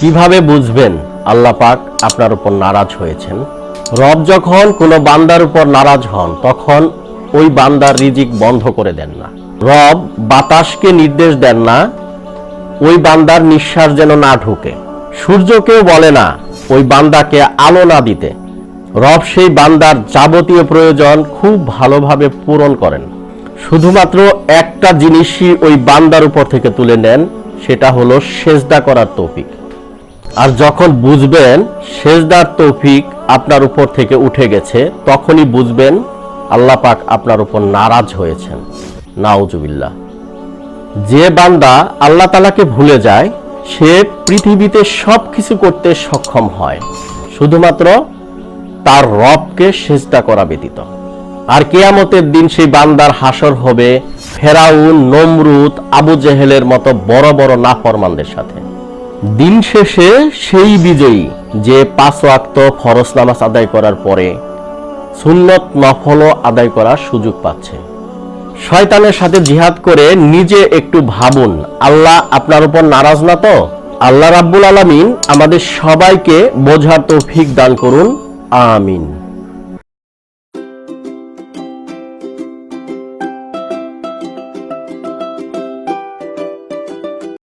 কিভাবে বুঝবেন আল্লাহ পাক আপনার উপর নারাজ হয়েছেন? রব যখন কোনো বান্দার উপর নারাজ হন তখন ওই বান্দার রিজিক বন্ধ করে দেন না। রব বাতাসকে নির্দেশ দেন না ওই বান্দার নিঃশ্বাস যেন না ঢুকে। সূর্যকেও বলে না ওই বান্দাকে আলো না দিতে। রব সেই বান্দার যাবতীয় প্রয়োজন খুব ভালোভাবে পূরণ করেন। শুধুমাত্র একটা জিনিসই ওই বান্দার উপর থেকে তুলে নেন, সেটা হলো সেজদা করার তৌফিক। আর যখন বুঝবেন সেজদার তৌফিক আপনার উপর থেকে উঠে গেছে, তখনই বুঝবেন আল্লাহ পাক আপনার উপর নারাজ হয়েছেন। নাউজুবিল্লাহ। যে বান্দা আল্লাহ তাআলাকে ভুলে যায় সে পৃথিবীতে সবকিছু করতে সক্ষম হয়, শুধুমাত্র তার রবকে সেজদা করা ব্যতীত। আর কিয়ামতের দিন সেই বান্দার হাসর হবে ফেরাউন, নমরুদ, আবু জেহেলের মতো বড় বড় নাফরমানদের সাথে। দিন শেষে সেই বিজয়ী যে 5 ওয়াক্ত ফরজ নামাজ আদায় করার পরে সুন্নত নফলও আদায় করার সুযোগ পাচ্ছে। শয়তানের সাথে জিহাদ করে নিজে একটু ভাবুন, আল্লাহ আপনার উপর নারাজ না তো? আল্লাহ রাব্বুল আলামিন আমাদের সবাইকে বোঝার তৌফিক দান করুন। আমিন।